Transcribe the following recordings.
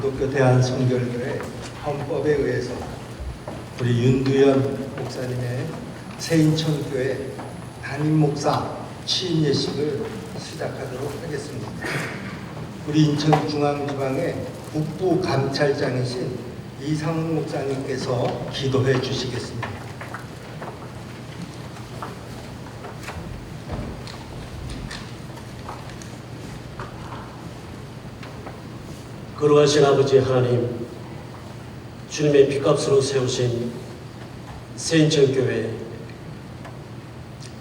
기독교 대한성결교회 헌법에 의해서 우리 윤두현 목사님의 새인천교회 담임 목사 취임 예식을 시작하도록 하겠습니다. 우리 인천중앙지방의 북부감찰장이신 이상훈 목사님께서 기도해 주시겠습니다. 거룩하신 아버지 하나님, 주님의 피값으로 세우신 새인천교회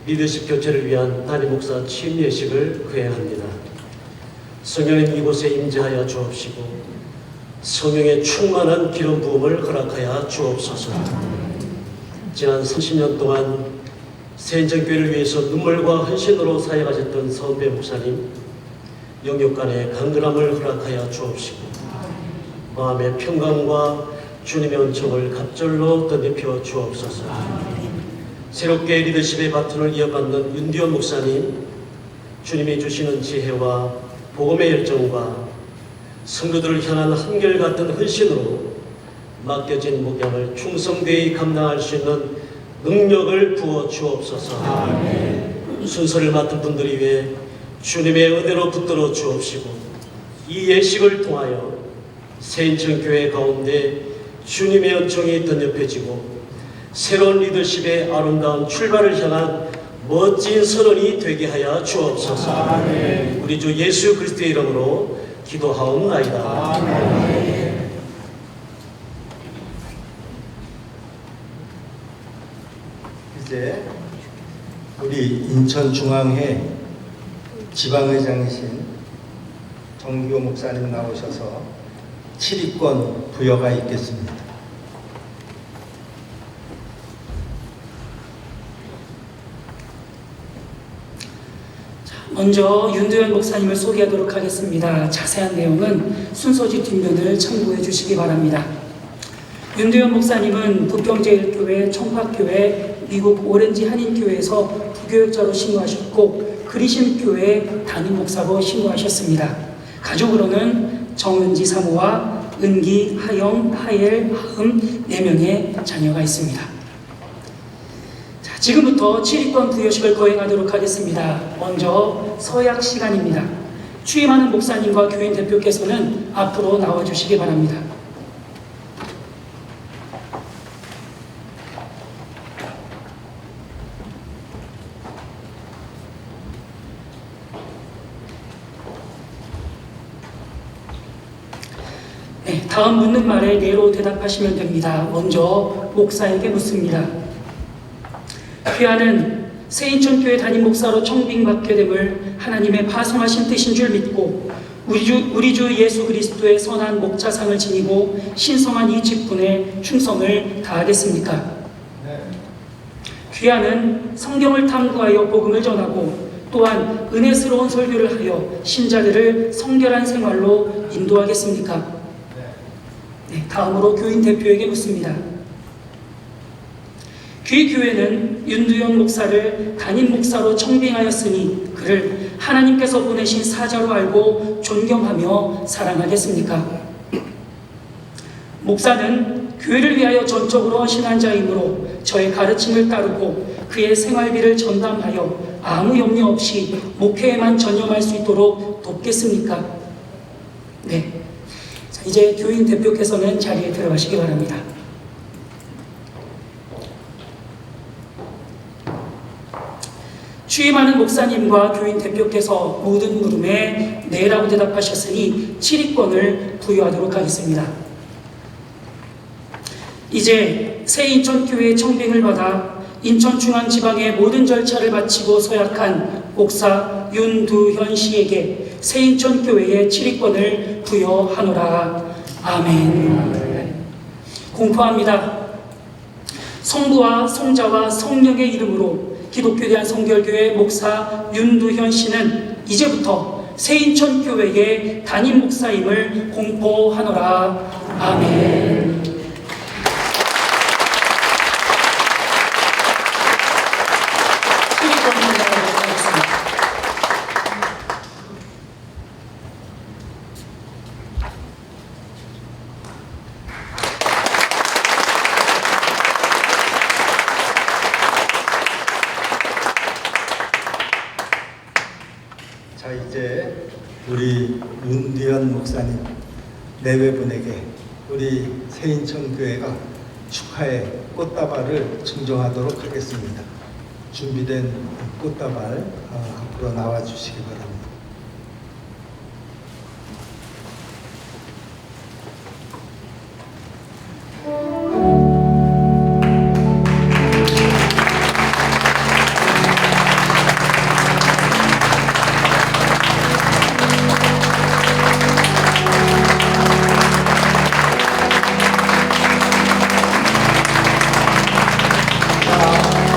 리더십 교체를 위한 담임 목사 취임 예식을 거행합니다. 성령님 이곳에 임재하여 주옵시고 성령의 충만한 기름 부음을 허락하여 주옵소서. 지난 30년 동안 새인천교회를 위해서 눈물과 헌신으로 사역하셨던 서은배 목사님, 영육간의 강건함을 허락하여 주옵시고 마음의 평강과 주님의 은총을 갑절로 덧입혀 주옵소서. 새롭게 리더십의 바톤을 이어받는 윤두현 목사님, 주님이 주시는 지혜와 복음의 열정과 성도들을 향한 한결같은 헌신으로 맡겨진 목양을 충성되이 감당할 수 있는 능력을 부어 주옵소서. 순서를 맡은 분들이 위해 주님의 은혜로 붙들어 주옵시고 이 예식을 통하여 새인천교회 가운데 주님의 은총이 덧입혀지고 새로운 리더십의 아름다운 출발을 향한 멋진 선언이 되게 하여 주옵소서. 아멘. 우리 주 예수 그리스도의 이름으로 기도하옵나이다. 아멘. 이제 우리 인천중앙회 지방회장이신 정규호 목사님 나오셔서 칠익권 부여가 있겠습니다. 먼저 윤두현 목사님을 소개하도록 하겠습니다. 자세한 내용은 순서지 뒷면을 참고해 주시기 바랍니다. 윤두현 목사님은 북경제일교회, 청파교회, 미국 오렌지 한인교회에서 부교역자로 신고하셨고 그리심교회 담임 목사로 신고하셨습니다. 가족으로는 정은지 사모와 은기, 하영, 하엘, 하음 4명의 자녀가 있습니다. 지금부터 칠익권 부여식을 거행하도록 하겠습니다. 먼저 서약 시간입니다. 취임하는 목사님과 교인 대표께서는 앞으로 나와주시기 바랍니다. 네, 다음 묻는 말에 네로 대답하시면 됩니다. 먼저 목사에게 묻습니다. 귀하는 새인천교회 담임 목사로 청빙받게 됨을 하나님의 파송하신 뜻인 줄 믿고 우리 주 예수 그리스도의 선한 목자상을 지니고 신성한 이 직분에 충성을 다하겠습니까? 네. 귀하는 성경을 탐구하여 복음을 전하고 또한 은혜스러운 설교를 하여 신자들을 성결한 생활로 인도하겠습니까? 네, 다음으로 교인 대표에게 묻습니다. 귀 교회는 윤두현 목사를 담임 목사로 청빙하였으니 그를 하나님께서 보내신 사자로 알고 존경하며 사랑하겠습니까? 목사는 교회를 위하여 전적으로 헌신한 자이므로 저의 가르침을 따르고 그의 생활비를 전담하여 아무 염려 없이 목회에만 전념할 수 있도록 돕겠습니까? 네. 자, 이제 교인 대표께서는 자리에 들어가시기 바랍니다. 취임하는 목사님과 교인 대표께서 모든 물음에 네라고 대답하셨으니 칠익권을 부여하도록 하겠습니다. 이제 새인천교회 청빙을 받아 인천중앙지방의 모든 절차를 마치고 서약한 목사 윤두현 씨에게 새인천교회의 칠익권을 부여하노라. 아멘. 공포합니다. 성부와 성자와 성령의 이름으로 기독교 대한성결교회 목사 윤두현 씨는 이제부터 새인천교회의 담임 목사임을 공포하노라. 아멘. 윤두현 목사님 네 분에게 우리 새인천 교회가 축하의 꽃다발을 증정하도록 하겠습니다. 준비된 꽃다발 앞으로 나와 주시기 바랍니다.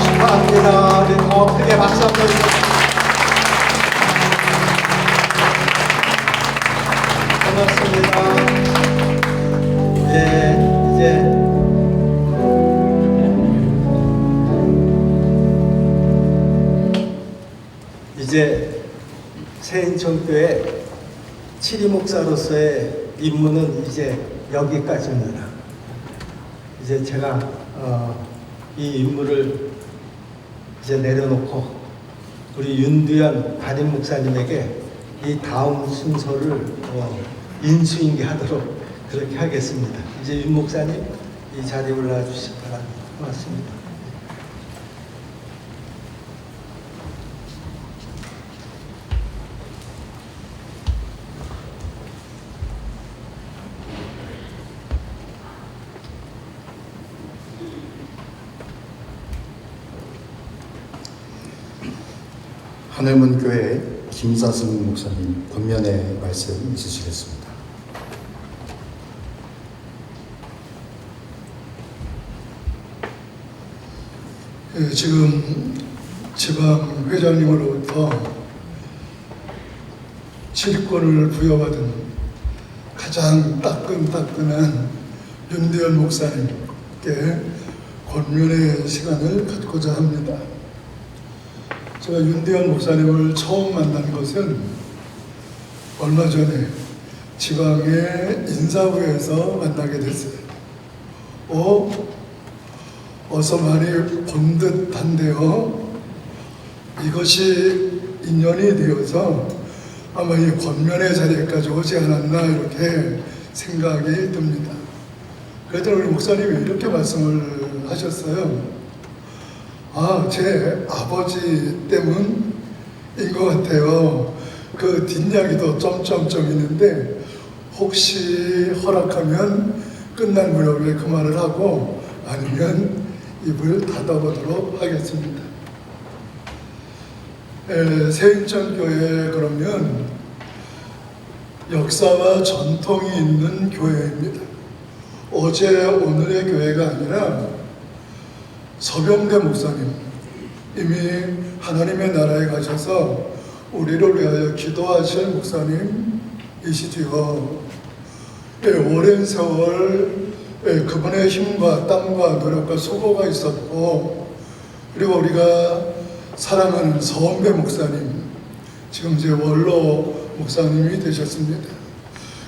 축하합니다. 우리 더 크게 박수 한번 주세요. 고맙습니다. 이제 새인천교회 치리 목사로서의 임무는 이제 여기까지입니다. 이제 제가 이 임무를 이제 내려놓고 우리 윤두현 담임 목사님에게 이 다음 순서를 인수인계하도록 그렇게 하겠습니다. 이제 윤 목사님 이 자리에 올라와 주시기 바랍니다. 고맙습니다. 하늘문교회 김사승 목사님 권면의 말씀 있으시겠습니다. 지금 지방 회장님으로부터 지휘권을 부여받은 가장 따끈따끈한 윤두현 목사님께 권면의 시간을 갖고자 합니다. 제가 윤두현 목사님을 처음 만난 것은 얼마 전에 지방의 인사부에서 만나게 됐어요. 어서 많이 본 듯한데요. 이것이 인연이 되어서 아마 이 권면의 자리까지 오지 않았나 이렇게 생각이 듭니다. 그랬더니 우리 목사님이 이렇게 말씀을 하셨어요. 제 아버지 때문인 것 같아요. 그 뒷이야기도 점점점 있는데 혹시 허락하면 끝난 무렵에 그 말을 하고 아니면 입을 닫아보도록 하겠습니다. 새인천교회 그러면 역사와 전통이 있는 교회입니다. 어제 오늘의 교회가 아니라 서병대 목사님 이미 하나님의 나라에 가셔서 우리를 위하여 기도하실 목사님이시지요. 오랜 세월 그분의 힘과 땀과 노력과 수고가 있었고, 그리고 우리가 사랑하는 서원배 목사님, 지금 이제 원로 목사님이 되셨습니다.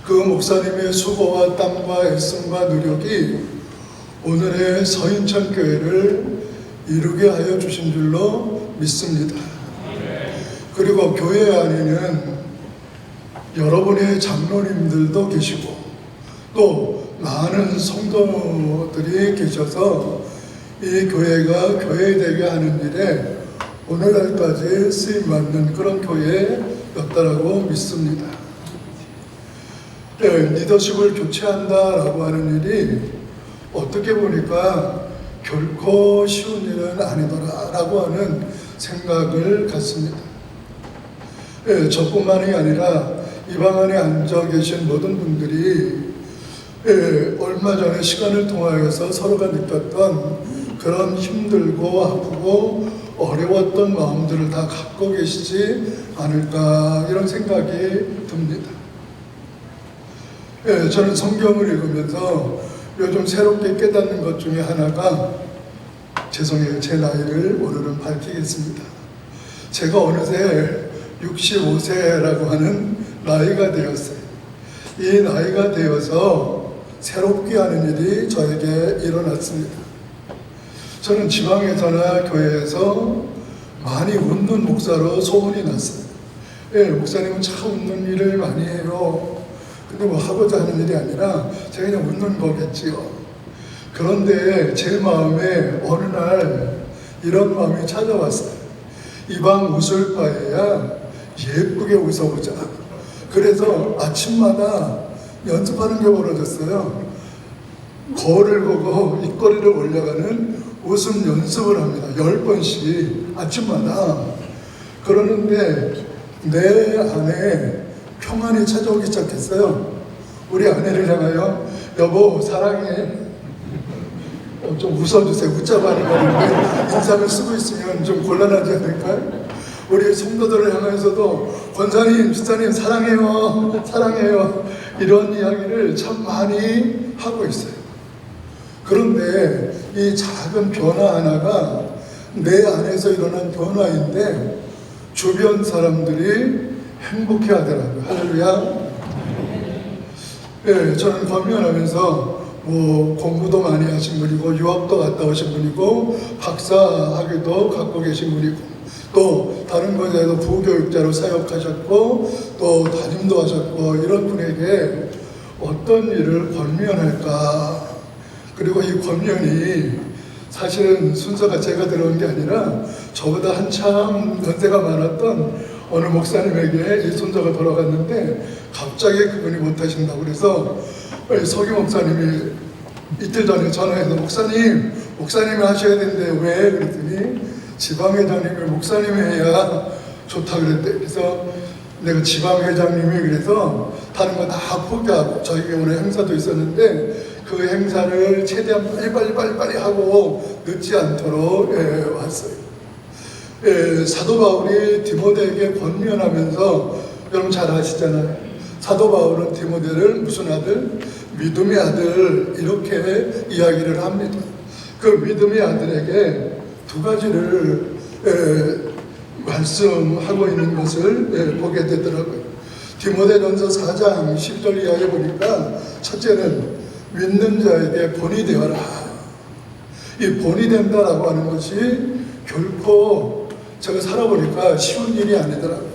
그 목사님의 수고와 땀과 애씀과 노력이 오늘의 서인천교회를 이루게 하여 주신 줄로 믿습니다. 그리고 교회 안에는 여러분의 장로님들도 계시고 또 많은 성도들이 계셔서 이 교회가 교회되게 하는 일에 오늘날까지 쓰임받는 그런 교회였다라고 믿습니다. 리더십을 교체한다라고 하는 일이 어떻게 보니까 결코 쉬운 일은 아니더라라고 하는 생각을 갖습니다. 저뿐만이 아니라 이 방 안에 앉아 계신 모든 분들이 얼마 전에 시간을 통하여서 서로가 느꼈던 그런 힘들고 아프고 어려웠던 마음들을 다 갖고 계시지 않을까 이런 생각이 듭니다. 저는 성경을 읽으면서 요즘 새롭게 깨닫는 것 중에 하나가, 죄송해요, 제 나이를 오늘은 밝히겠습니다. 제가 어느새 65세라고 하는 나이가 되었어요. 이 나이가 되어서 새롭게 하는 일이 저에게 일어났습니다. 저는 지방에서나 교회에서 많이 웃는 목사로 소문이 났어요. 목사님은 참 웃는 일을 많이 해요. 근데 뭐 하고자 하는 일이 아니라 제가 그냥 웃는 거겠지요. 그런데 제 마음에 어느 날 이런 마음이 찾아왔어요. 이방 웃을 바에야 예쁘게 웃어보자. 그래서 아침마다 연습하는 게 벌어졌어요. 거울을 보고 입꼬리를 올려가는 웃음 연습을 합니다. 10번씩 아침마다. 그러는데 내 안에 평안이 찾아오기 시작했어요. 우리 아내를 향하여 여보 사랑해. 좀 웃어주세요. 웃자고 하는 건데 인상을 쓰고 있으면 좀 곤란하지 않을까요? 우리 성도들을 향해서도 권사님, 집사님 사랑해요. 사랑해요. 이런 이야기를 참 많이 하고 있어요. 그런데 이 작은 변화 하나가 내 안에서 일어난 변화인데 주변 사람들이 행복해 하더라고요. 할렐루야. 네, 저는 권면하면서 뭐 공부도 많이 하신 분이고 유학도 갔다 오신 분이고 박사학위도 갖고 계신 분이고 또 다른 곳에도 부교육자로 사역하셨고 또 담임도 하셨고 이런 분에게 어떤 일을 권면할까. 그리고 이 권면이 사실은 순서가 제가 들어온 게 아니라 저보다 한참 연세가 많았던 어느 목사님에게 이 순서가 돌아갔는데 갑자기 그분이 못하신다고 그래서 서기 목사님이 이틀 전에 전화해서 목사님이 하셔야 되는데 왜? 그랬더니 지방회장님이 목사님이 해야 좋다 그랬대. 그래서 내가 지방회장님이 그래서 다른 거 다 포기하고 저희가 오늘 행사도 있었는데 그 행사를 최대한 빨리 하고 늦지 않도록 왔어요. 사도 바울이 디모데에게 권면하면서 여러분 잘 아시잖아요. 사도 바울은 디모데를 무슨 아들? 믿음의 아들 이렇게 이야기를 합니다. 그 믿음의 아들에게 두 가지를 말씀하고 있는 것을 보게 되더라고요. 디모데전서 4장 10절 이하에 보니까 첫째는 믿는 자에게 본이 되어라. 이 본이 된다라고 하는 것이 결코 제가 살아보니까 쉬운 일이 아니더라고요.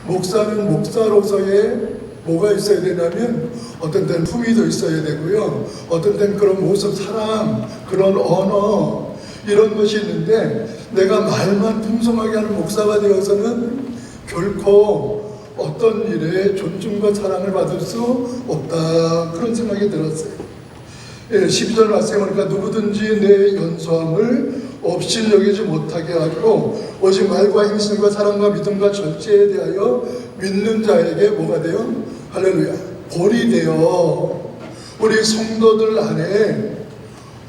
목사는 목사로서의 뭐가 있어야 되냐면 어떤 때는 품위도 있어야 되고요. 어떤 때는 그런 모습, 사람, 그런 언어 이런 것이 있는데 내가 말만 풍성하게 하는 목사가 되어서는 결코 어떤 일에 존중과 사랑을 받을 수 없다. 그런 생각이 들었어요. 12절 말씀에 보니까 누구든지 내 연소함을 없이 여기지 못하게 하고 오직 말과 행실과 사랑과 믿음과 절제에 대하여 믿는 자에게 뭐가 돼요? 할렐루야. 본이 되어 우리 성도들 안에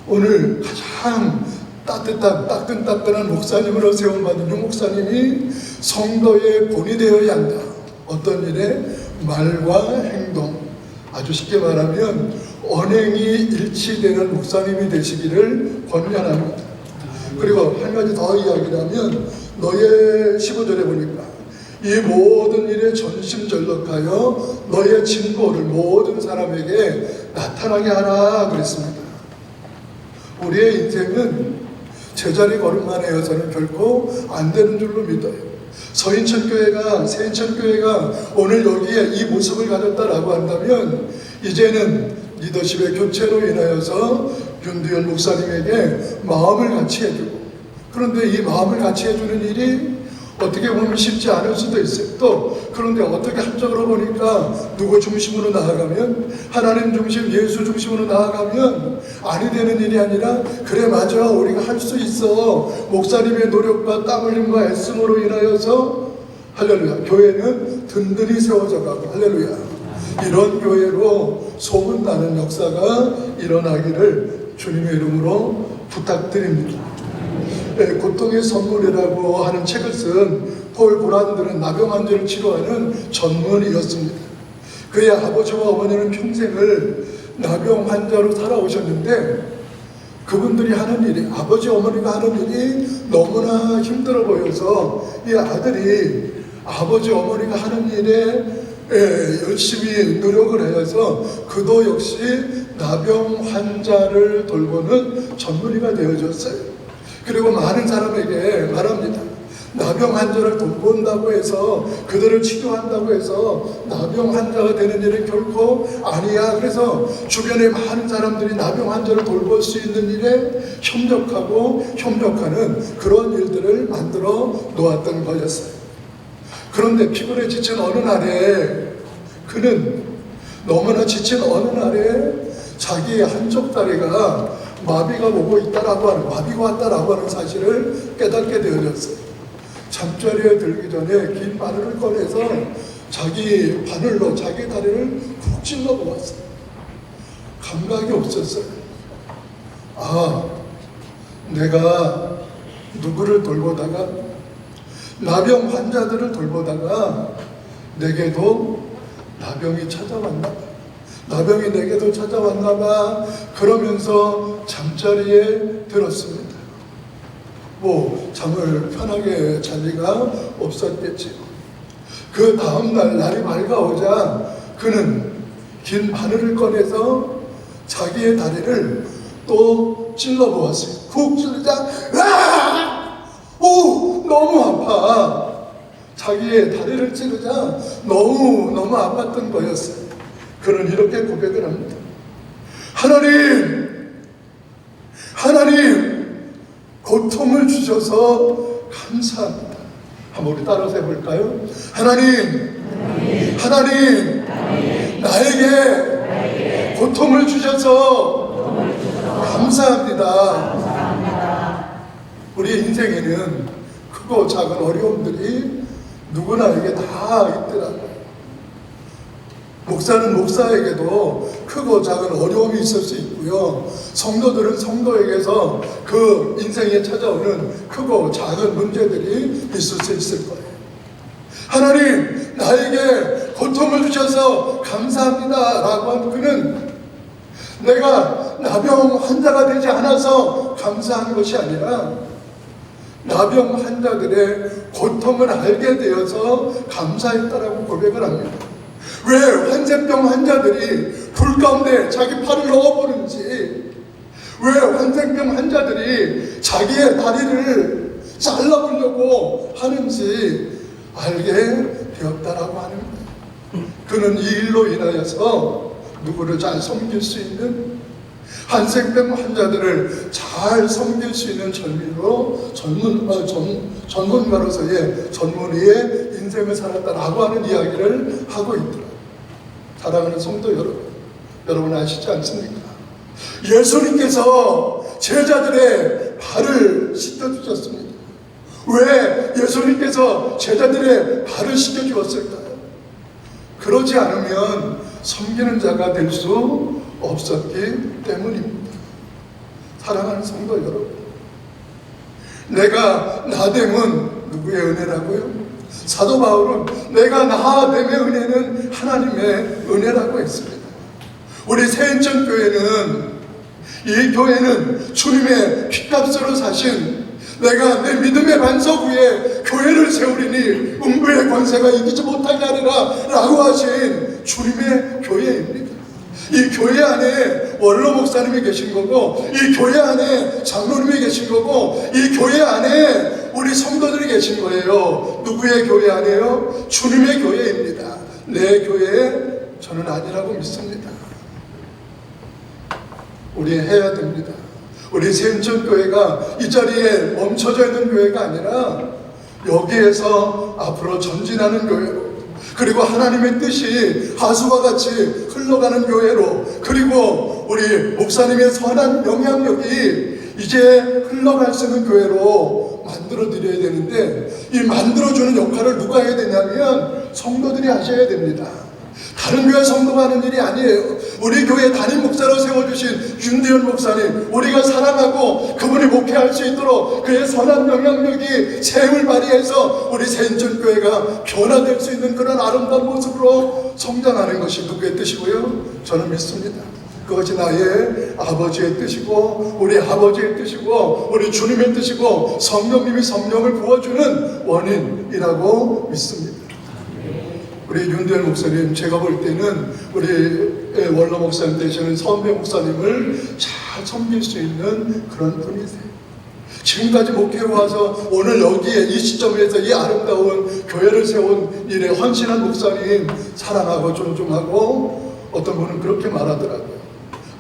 오늘 가장 따끈따끈한 목사님으로 세움받은 유 목사님이 성도의 본이 되어야 한다. 어떤 일에? 말과 행동. 아주 쉽게 말하면 언행이 일치되는 목사님이 되시기를 권면합니다. 그리고 한 가지 더 이야기를 하면 너의 15절에 보니까 이 모든 일에 전심전력하여 너의 진보를 모든 사람에게 나타나게 하라 그랬습니다. 우리의 인생은 제자리 걸음만 해서는 결코 안 되는 줄로 믿어요. 서인천교회가 세인천교회가 오늘 여기에 이 모습을 가졌다라고 한다면 이제는 리더십의 교체로 인하여서 윤두현 목사님에게 마음을 같이 해주고 그런데 이 마음을 같이 해주는 일이 어떻게 보면 쉽지 않을 수도 있어요. 또 그런데 어떻게 한쪽으로 보니까 누구 중심으로 나아가면 하나님 중심 예수 중심으로 나아가면 아니 되는 일이 아니라 그래 맞아 우리가 할 수 있어. 목사님의 노력과 땀 흘림과 애씀으로 인하여서 할렐루야 교회는 든든히 세워져 가고 할렐루야 이런 교회로 소문나는 역사가 일어나기를 주님의 이름으로 부탁드립니다. 고통의 선물이라고 하는 책을 쓴 폴 고란드는 나병 환자를 치료하는 전문의였습니다. 그의 아버지와 어머니는 평생을 나병 환자로 살아오셨는데 그분들이 하는 일이 아버지 어머니가 하는 일이 너무나 힘들어 보여서 이 아들이 아버지 어머니가 하는 일에 열심히 노력을 해서 그도 역시 나병 환자를 돌보는 전문의가 되어졌어요. 그리고 많은 사람에게 말합니다. 나병 환자를 돌본다고 해서 그들을 치료한다고 해서 나병 환자가 되는 일은 결코 아니야. 그래서 주변에 많은 사람들이 나병 환자를 돌볼 수 있는 일에 협력하는 그런 일들을 만들어 놓았던 거였어요. 그런데 피곤에 지친 어느 날에 그는 너무나 지친 어느 날에 자기의 한쪽 다리가 마비가 왔다라고 하는 사실을 깨닫게 되어졌어요. 잠자리에 들기 전에 긴 바늘을 꺼내서 자기 바늘로 자기 다리를 푹 찔러 보았어요. 감각이 없었어요. 아, 내가 누구를 돌보다가 나병 환자들을 돌보다가 내게도 나병이 찾아왔나 봐. 나병이 내게도 찾아왔나 봐. 그러면서 잠자리에 들었습니다. 뭐 잠을 편하게 잘 리가 없었겠지. 그 다음날 날이 밝아오자 그는 긴 바늘을 꺼내서 자기의 다리를 또 찔러보았어요. 푹 찔르자 너무 아파. 자기의 다리를 찌르자 너무 아팠던 거였어요. 그는 이렇게 고백을 합니다. 하나님 고통을 주셔서 감사합니다. 한번 우리 따라서 해볼까요? 하나님 나에게 고통을 주셔서 감사합니다. 우리 인생에는 크고 작은 어려움들이 누구나에게 다 있더라고요. 목사는 목사에게도 크고 작은 어려움이 있을 수 있고요. 성도들은 성도에게서 그 인생에 찾아오는 크고 작은 문제들이 있을 수 있을 거예요. 하나님 나에게 고통을 주셔서 감사합니다 라고 한 그는 내가 나병 환자가 되지 않아서 감사한 것이 아니라 나병 환자들의 고통을 알게 되어서 감사했다라고 고백을 합니다. 왜 환생병 환자들이 불 가운데 자기 팔을 넣어보는지, 왜 환생병 환자들이 자기의 다리를 잘라보려고 하는지 알게 되었다라고 하는 거예요. 그는 이 일로 인하여서 누구를 잘 섬길 수 있는, 한생병 환자들을 잘 섬길 수 있는 전문가로서의 전문의의 인생을 살았다라고 하는 이야기를 하고 있더라고요. 사랑하는 성도 여러분 아시지 않습니까? 예수님께서 제자들의 발을 씻겨주셨습니다. 왜 예수님께서 제자들의 발을 씻겨주었을까요? 그러지 않으면 섬기는 자가 될 수 없었기 때문입니다. 사랑하는 성도 여러분, 내가 나됨은 누구의 은혜라고요? 사도 바울은 내가 나됨의 은혜는 하나님의 은혜라고 했습니다. 우리 새인천교회는, 이 교회는 주님의 핏값으로 사신, 내가 내 믿음의 반석 위에 교회를 세우리니 음부의 권세가 이기지 못하게 하리라 라고 하신 주님의 교회입니다. 이 교회 안에 원로 목사님이 계신 거고, 이 교회 안에 장로님이 계신 거고, 이 교회 안에 우리 성도들이 계신 거예요. 누구의 교회 안에요? 주님의 교회입니다. 내 교회 저는 아니라고 믿습니다. 우리 해야 됩니다. 우리 새인천교회가 이 자리에 멈춰져 있는 교회가 아니라 여기에서 앞으로 전진하는 교회로, 그리고 하나님의 뜻이 하수와 같이 흘러가는 교회로, 그리고 우리 목사님의 선한 영향력이 이제 흘러갈 수 있는 교회로 만들어 드려야 되는데, 이 만들어주는 역할을 누가 해야 되냐면 성도들이 하셔야 됩니다. 다른 교회 성도가 하는 일이 아니에요. 우리 교회 담임 목사로 세워주신 윤대현 목사님, 우리가 사랑하고 그분이 목회할 수 있도록 그의 선한 영향력이 샘을 발휘해서 우리 새인천교회가 변화될 수 있는 그런 아름다운 모습으로 성장하는 것이 누구의 뜻이고요? 저는 믿습니다. 그것이 나의 아버지의 뜻이고, 우리 아버지의 뜻이고, 우리 주님의 뜻이고, 성령님이 성령을 부어주는 원인이라고 믿습니다. 우리 윤대현 목사님, 제가 볼 때는 우리 원로 목사님 되시는 선배 목사님을 잘 섬길 수 있는 그런 분이세요. 지금까지 목회에 와서 오늘 여기에 이 시점에서 이 아름다운 교회를 세운 일에 헌신한 목사님 사랑하고 존중하고, 어떤 분은 그렇게 말하더라고요.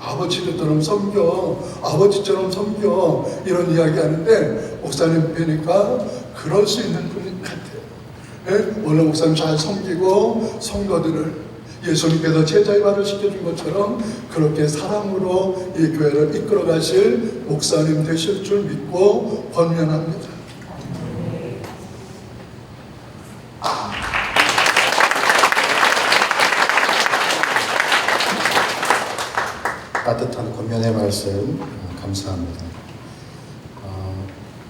아버지처럼 섬겨, 아버지처럼 섬겨, 이런 이야기 하는데 목사님 뵈니까 그럴 수 있는 분 같아요. 네? 원래 목사님 잘 섬기고 성도들을 예수님께서 제자의 발을 시켜준 것처럼 그렇게 사랑으로 이 교회를 이끌어 가실 목사님 되실 줄 믿고 권면합니다. 따뜻한 권면의 말씀 감사합니다.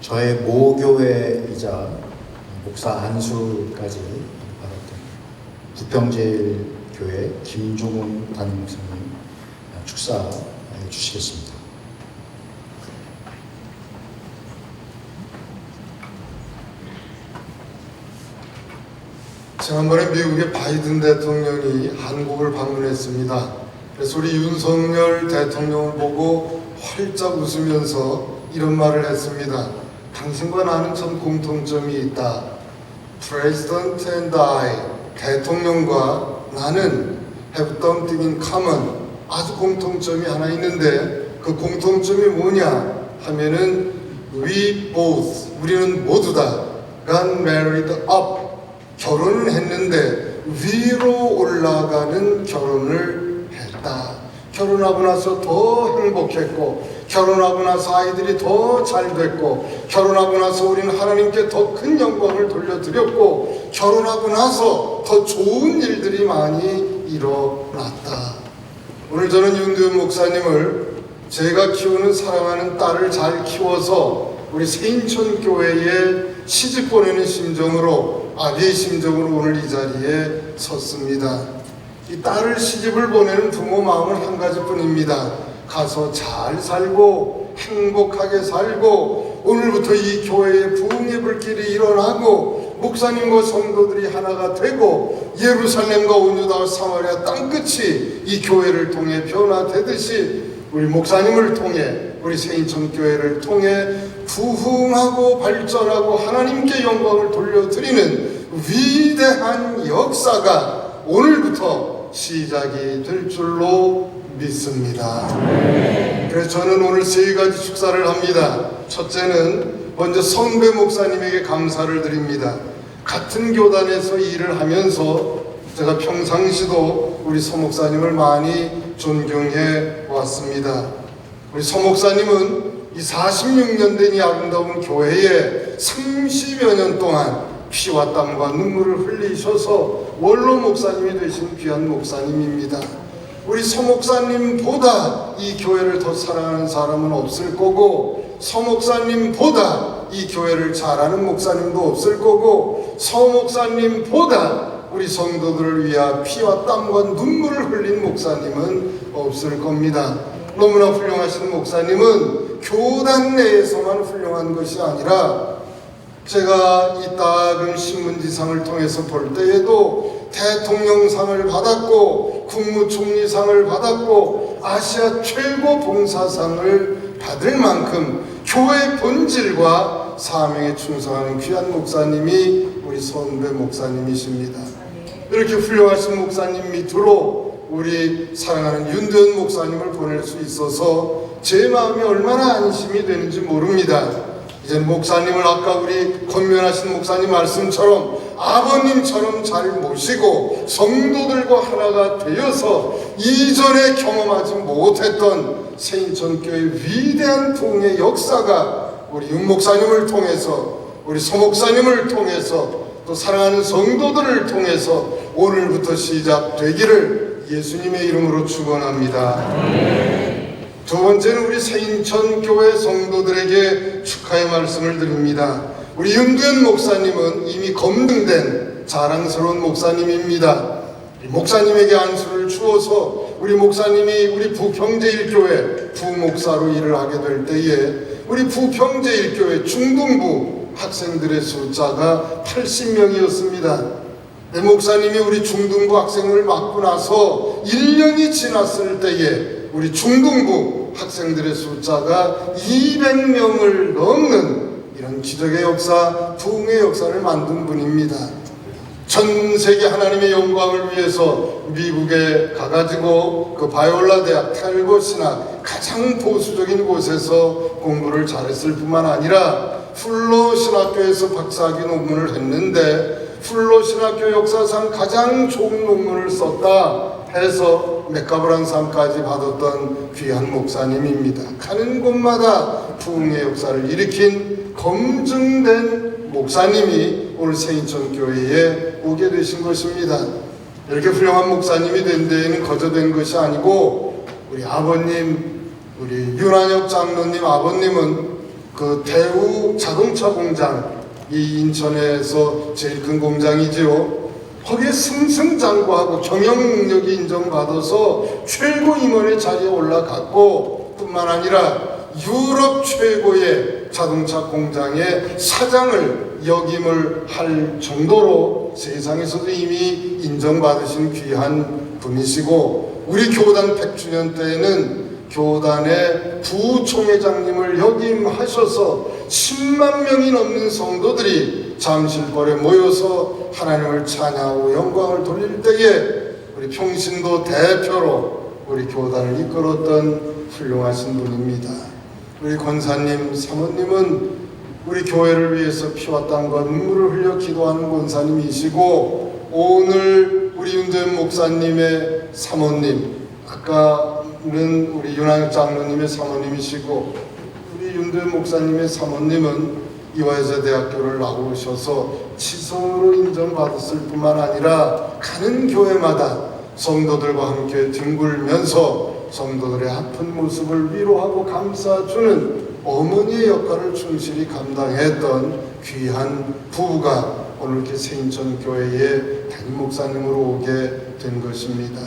저의 모교회이자 목사 안수까지 받았던 부평제일교회 김종훈 담임 목사님 축사해 주시겠습니다. 지난번에 미국의 바이든 대통령이 한국을 방문했습니다. 그래서 우리 윤석열 대통령을 보고 활짝 웃으면서 이런 말을 했습니다. 당신과 나는 참 공통점이 있다. President and I, 대통령과 나는 have something in common. 아주 공통점이 하나 있는데 그 공통점이 뭐냐 하면은 we both, 우리는 모두 다 got married up, 결혼을 했는데 위로 올라가는 결혼을 했다. 결혼하고 나서 더 행복했고, 결혼하고 나서 아이들이 더 잘 됐고, 결혼하고 나서 우리는 하나님께 더 큰 영광을 돌려드렸고, 결혼하고 나서 더 좋은 일들이 많이 일어났다. 오늘 저는 윤두현 목사님을 제가 키우는 사랑하는 딸을 잘 키워서 우리 세인천교회에 시집 보내는 심정으로, 아비의 심정으로 오늘 이 자리에 섰습니다. 이 딸을 시집을 보내는 부모 마음은 한 가지뿐입니다. 가서 잘 살고 행복하게 살고 오늘부터 이 교회에 부흥의 불길이 일어나고 목사님과 성도들이 하나가 되고 예루살렘과 온유다와 사마리아 땅끝이 이 교회를 통해 변화되듯이 우리 목사님을 통해 우리 세인천교회를 통해 부흥하고 발전하고 하나님께 영광을 돌려드리는 위대한 역사가 오늘부터 시작이 될 줄로 믿습니다. 그래서 저는 오늘 세 가지 축사를 합니다. 첫째는 먼저 선배 목사님에게 감사를 드립니다. 같은 교단에서 일을 하면서 제가 평상시도 우리 서 목사님을 많이 존경해 왔습니다. 우리 서 목사님은 이 46년 된 이 아름다운 교회에 30여 년 동안 피와 땀과 눈물을 흘리셔서 원로 목사님이 되신 귀한 목사님입니다. 우리 서 목사님보다 이 교회를 더 사랑하는 사람은 없을 거고, 서 목사님보다 이 교회를 잘하는 목사님도 없을 거고, 서 목사님보다 우리 성도들을 위하 피와 땀과 눈물을 흘린 목사님은 없을 겁니다. 너무나 훌륭하신 목사님은 교단 내에서만 훌륭한 것이 아니라, 제가 이따금 신문지상을 통해서 볼 때에도 대통령상을 받았고 국무총리상을 받았고 아시아 최고 봉사상을 받을 만큼 교회 본질과 사명에 충성하는 귀한 목사님이 우리 선배 목사님이십니다. 이렇게 훌륭하신 목사님 밑으로 우리 사랑하는 윤두현 목사님을 보낼 수 있어서 제 마음이 얼마나 안심이 되는지 모릅니다. 이제 목사님을 아까 우리 권면하신 목사님 말씀처럼 아버님처럼 잘 모시고 성도들과 하나가 되어서 이전에 경험하지 못했던 세인천교회의 위대한 부흥의 역사가 우리 윤 목사님을 통해서, 우리 서 목사님을 통해서, 또 사랑하는 성도들을 통해서 오늘부터 시작되기를 예수님의 이름으로 축원합니다. 두 번째는 우리 세인천교회 성도들에게 축하의 말씀을 드립니다. 우리 윤두현 목사님은 이미 검증된 자랑스러운 목사님입니다. 목사님에게 안수를 주어서 우리 목사님이 우리 부평제일교회 부목사로 일을 하게 될 때에 우리 부평제일교회 중등부 학생들의 숫자가 80명이었습니다. 목사님이 우리 중등부 학생을 맡고 나서 1년이 지났을 때에 우리 중등부 학생들의 숫자가 200명을 넘는 이런 기적의 역사, 부흥의 역사를 만든 분입니다. 전 세계 하나님의 영광을 위해서 미국에 가가지고 그 바이올라 대학 텔고 신학 가장 보수적인 곳에서 공부를 잘했을 뿐만 아니라 풀로 신학교에서 박사학위 논문을 했는데 풀로 신학교 역사상 가장 좋은 논문을 썼다 해서 맥가브란상까지 받았던 귀한 목사님입니다. 가는 곳마다 부흥의 역사를 일으킨 검증된 목사님이 오늘 세인천교회에 오게 되신 것입니다. 이렇게 훌륭한 목사님이 된 데에는 거저된 것이 아니고 우리 아버님, 우리 윤한혁 장로님 아버님은 그 대우 자동차 공장, 이 인천에서 제일 큰 공장이지요. 거기에 승승장구하고 경영 능력이 인정받아서 최고 임원의 자리에 올라갔고 뿐만 아니라 유럽 최고의 자동차 공장의 사장을 역임을 할 정도로 세상에서도 이미 인정받으신 귀한 분이시고, 우리 교단 100주년 때에는 교단의 부총회장님을 역임하셔서 10만 명이 넘는 성도들이 잠실벌에 모여서 하나님을 찬양하고 영광을 돌릴 때에 우리 평신도 대표로 우리 교단을 이끌었던 훌륭하신 분입니다. 우리 권사님, 사모님은 우리 교회를 위해서 피와 땀과 눈물을 흘려 기도하는 권사님이시고, 오늘 우리 윤대현 목사님의 사모님, 아까는 우리 윤한혁 장로님의 사모님이시고, 우리 윤대현 목사님의 사모님은 이화여자대학교를 나오셔서 치성으로 인정받았을 뿐만 아니라 가는 교회마다 성도들과 함께 뒹굴면서 성도들의 아픈 모습을 위로하고 감싸주는 어머니의 역할을 충실히 감당했던 귀한 부부가 오늘 이렇게 세인천교회의 담임 목사님으로 오게 된 것입니다.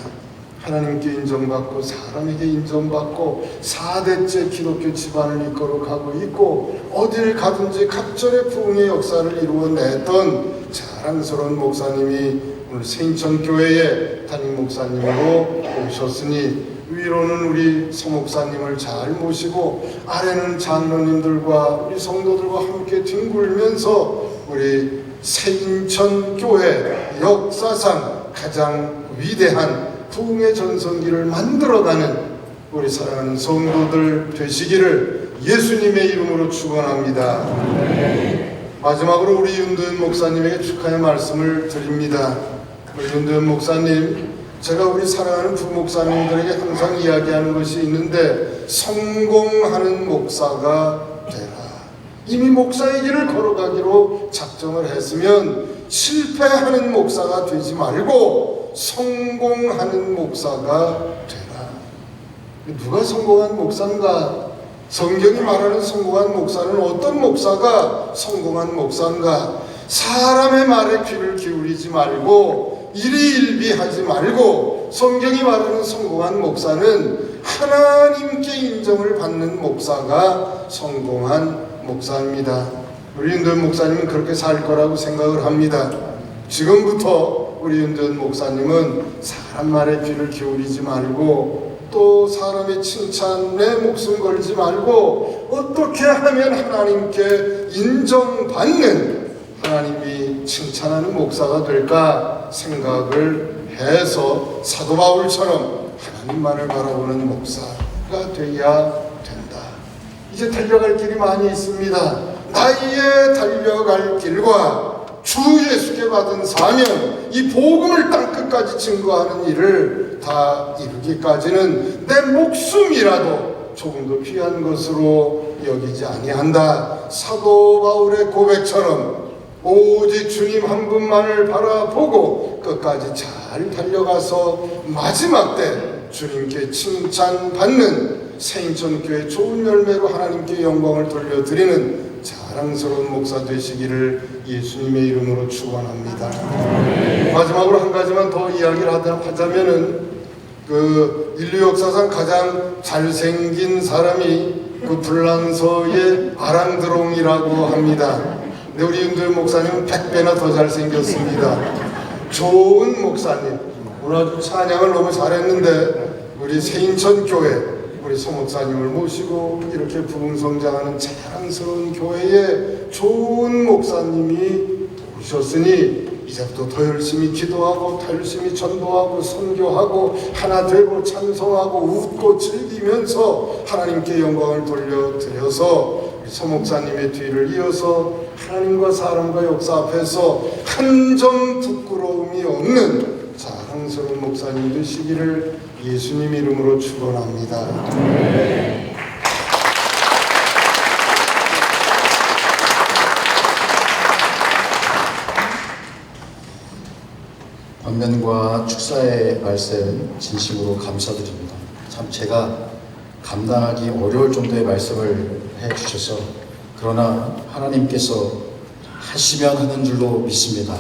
하나님께 인정받고 사람에게 인정받고 4대째 기독교 집안을 이끌어가고 있고, 어딜 가든지 갑절의 부흥의 역사를 이루어냈던 자랑스러운 목사님이 오늘 세인천교회의 담임 목사님으로 오셨으니, 위로는 우리 서목사님을 잘 모시고 아래는 장로님들과 우리 성도들과 함께 뒹굴면서 우리 세인천교회 역사상 가장 위대한 부흥의 전성기를 만들어가는 우리 사랑하는 성도들 되시기를 예수님의 이름으로 축원합니다. 마지막으로 우리 윤도현 목사님에게 축하의 말씀을 드립니다. 우리 윤도현 목사님, 제가 우리 사랑하는 부목사님들에게 항상 이야기하는 것이 있는데, 성공하는 목사가 되라. 이미 목사의 길을 걸어가기로 작정을 했으면 실패하는 목사가 되지 말고 성공하는 목사가 되라. 누가 성공한 목사인가? 성경이 말하는 성공한 목사는 어떤 목사가 성공한 목사인가? 사람의 말에 귀를 기울이지 말고 일희일비하지 말고, 성경이 말하는 성공한 목사는 하나님께 인정을 받는 목사가 성공한 목사입니다. 우리 윤도현 목사님은 그렇게 살 거라고 생각을 합니다. 지금부터 우리 윤도현 목사님은 사람 말에 귀를 기울이지 말고, 또 사람의 칭찬에 목숨 걸지 말고, 어떻게 하면 하나님께 인정받는, 하나님이 칭찬하는 목사가 될까 생각을 해서 사도 바울처럼 하나님만을 바라보는 목사가 되어야 된다. 이제 달려갈 길이 많이 있습니다. 나의 달려갈 길과 주 예수께 받은 사명, 이 복음을 땅끝까지 증거하는 일을 다 이루기까지는 내 목숨이라도 조금도 귀한 것으로 여기지 아니한다. 사도 바울의 고백처럼 오직 주님 한 분만을 바라보고 끝까지 잘 달려가서 마지막 때 주님께 칭찬받는 세인천교회 좋은 열매로 하나님께 영광을 돌려드리는 자랑스러운 목사 되시기를 예수님의 이름으로 축원합니다. 마지막으로 한 가지만 더 이야기를 하자면은, 그 인류 역사상 가장 잘생긴 사람이 그 불란서의 아랑드롱이라고 합니다. 근데 우리 윤도현 목사님은 100배나 더 잘생겼습니다. 좋은 목사님, 오늘 찬양을 너무 잘했는데 우리 세인천교회, 우리 소 목사님을 모시고 이렇게 부흥성장하는 자랑스러운 교회에 좋은 목사님이 오셨으니 이제부터 더 열심히 기도하고 더 열심히 전도하고 선교하고 하나 되고 찬송하고 웃고 즐기면서 하나님께 영광을 돌려드려서 소 목사님의 뒤를 이어서 하나님과 사람과 역사 앞에서 한 점 부끄러움이 없는 자랑스러운 목사님 되시기를 예수님 이름으로 축원합니다. 권면과 축사의 말씀 진심으로 감사드립니다. 참 제가 감당하기 어려울 정도의 말씀을 해주셔서 그러나 하나님께서 하시면 하는 줄로 믿습니다.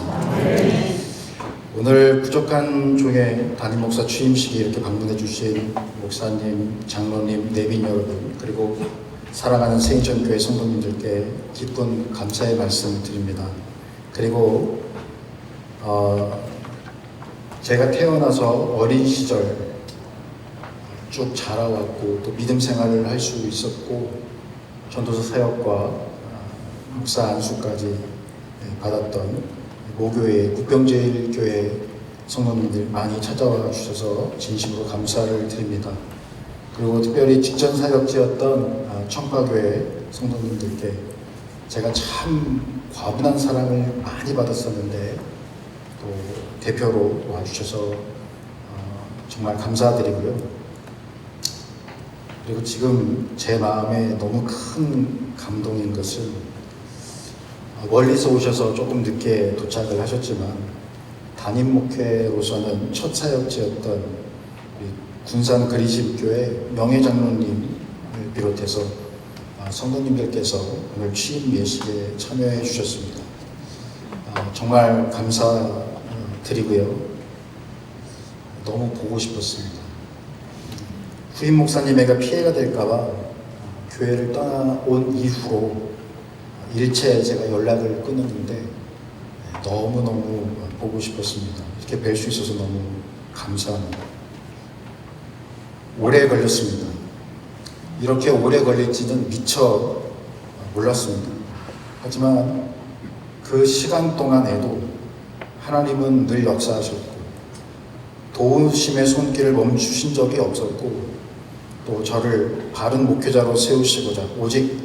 오늘 부족한 종의 담임 목사 취임식에 이렇게 방문해 주신 목사님, 장로님, 내빈 여러분 그리고 사랑하는 세인천교회 성도님들께 기쁜 감사의 말씀 드립니다. 그리고 제가 태어나서 어린 시절 쭉 자라왔고 또 믿음 생활을 할 수 있었고 전도서 사역과 목사 안수까지 받았던 모교회 국병제일교회 성도님들 많이 찾아와 주셔서 진심으로 감사를 드립니다. 그리고 특별히 직전 사역지였던 청파교회 성도님들께 제가 참 과분한 사랑을 많이 받았었는데 또 대표로 와주셔서 정말 감사드리고요. 그리고 지금 제 마음에 너무 큰 감동인 것은 멀리서 오셔서 조금 늦게 도착을 하셨지만 담임 목회로서는 첫 사역지였던 군산 그리심교회 명예장로님을 비롯해서 성도님들께서 오늘 취임 예식에 참여해 주셨습니다. 정말 감사드리고요. 너무 보고 싶었습니다. 후임 목사님에게 피해가 될까봐 교회를 떠나온 이후로 일체 제가 연락을 끊었는데 너무너무 보고 싶었습니다. 이렇게 뵐 수 있어서 너무 감사합니다. 오래 걸렸습니다. 이렇게 오래 걸릴지는 미처 몰랐습니다. 하지만 그 시간 동안에도 하나님은 늘 역사하셨고 도우심의 손길을 멈추신 적이 없었고 또 저를 바른 목회자로 세우시고자 오직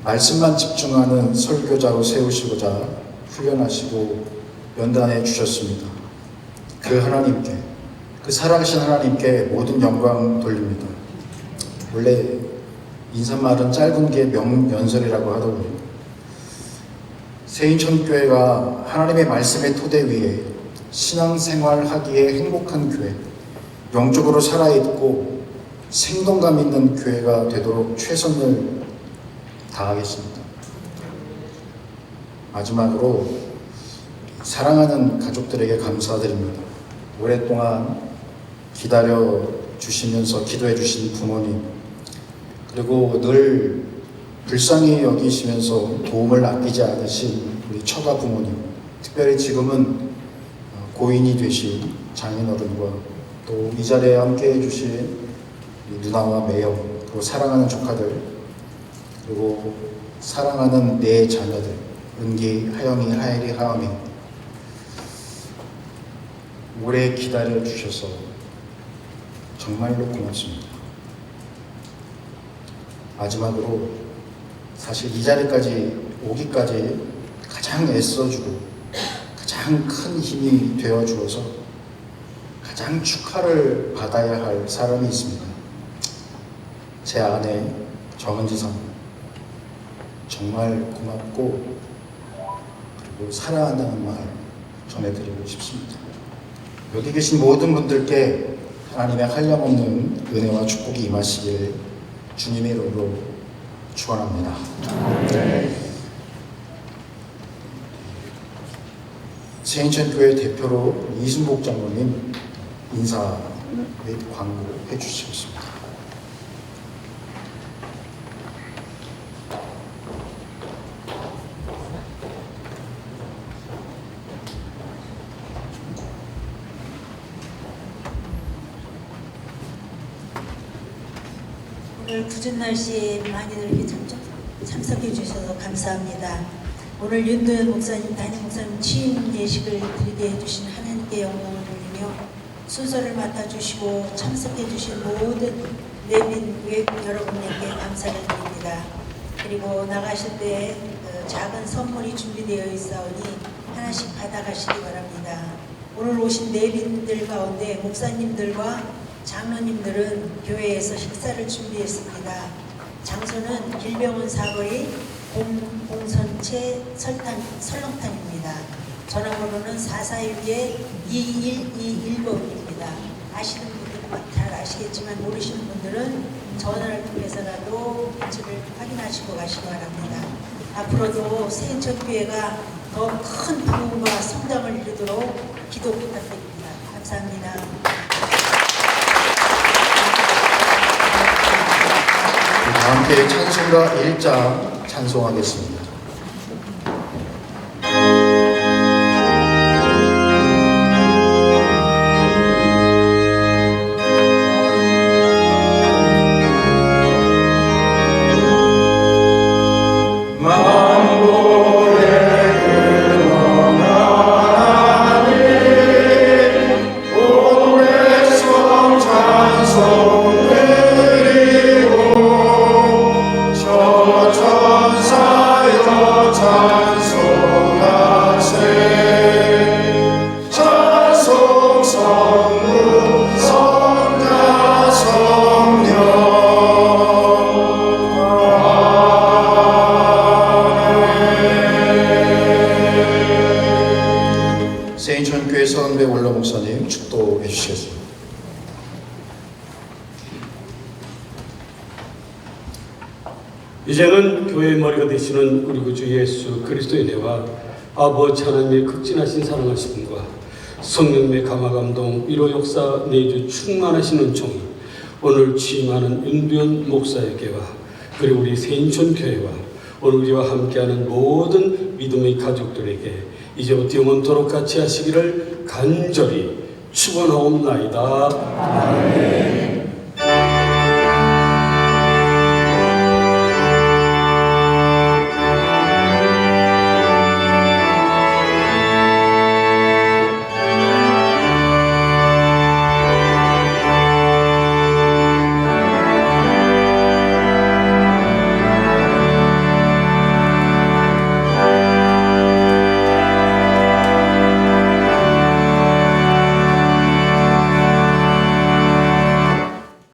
말씀만 집중하는 설교자로 세우시고자 훈련하시고 연단해 주셨습니다. 그 하나님께, 그 살아계신 하나님께 모든 영광 돌립니다. 원래 인사말은 짧은 게 명연설이라고 하더군요. 세인천교회가 하나님의 말씀의 토대 위에 신앙생활하기에 행복한 교회, 영적으로 살아있고 생동감 있는 교회가 되도록 최선을 다하겠습니다. 마지막으로 사랑하는 가족들에게 감사드립니다. 오랫동안 기다려 주시면서 기도해 주신 부모님, 그리고 늘 불쌍히 여기시면서 도움을 아끼지 않으신 우리 처가 부모님, 특별히 지금은 고인이 되신 장인어른과 또 이 자리에 함께 해주신 누나와 매형, 그리고 사랑하는 조카들, 그리고 사랑하는 내 자녀들, 은기, 하영이, 하엘이, 하음이 오래 기다려 주셔서 정말로 고맙습니다. 마지막으로 사실 이 자리까지 오기까지 가장 애써주고 가장 큰 힘이 되어 주어서 가장 축하를 받아야 할 사람이 있습니다. 제 아내 정은지 선, 정말 고맙고 그리고 사랑한다는 말 전해드리고 싶습니다. 여기 계신 모든 분들께 하나님의 한량없는 은혜와 축복이 임하시길 주님의 이름으로 축원합니다. 세인천교회 대표로 이순복 장로님 인사 및 광고해 주시겠습니다. 오늘 궂은 날씨에 많이들 이렇게 참석해 주셔서 감사합니다. 오늘 윤도현 목사님, 담임 목사님 취임 예식을 드리게 해주신 하나님께 영광을 돌리며 순서를 맡아주시고 참석해 주신 모든 내빈 외국 여러분에게 감사를 드립니다. 그리고 나가실 때 작은 선물이 준비되어 있사오니 하나씩 받아가시기 바랍니다. 오늘 오신 내빈들 가운데 목사님들과 장로님들은 교회에서 식사를 준비했습니다. 장소는 길병원 사거리 공선채 설렁탕입니다. 전화번호는 4412-2121번입니다. 아시는 분들은 잘 아시겠지만 모르시는 분들은 전화를 통해서라도 위치를 확인하시고 가시기 바랍니다. 앞으로도 세인천교회가 더 큰 부흥과 성장을 이루도록 기도 부탁드립니다. 감사합니다. 다 함께 찬송가 1장 찬송하겠습니다. 세인천교회 서은배 원로 목사님 축도해 주시겠습니다. 이제는 교회의 머리가 되시는 우리 구주 예수 그리스도의 은혜와 아버지 하나님의 극진하신 사랑하심과 성령님의 감화감동 위로 역사 내주 충만하신 은총이 오늘 취임하는 윤도현 목사에게와 그리고 우리 세인천교회와 오늘 우리와 함께하는 모든 믿음의 가족들에게 이제부터 영원토록 같이 하시기를 간절히 축원하옵나이다. 아멘.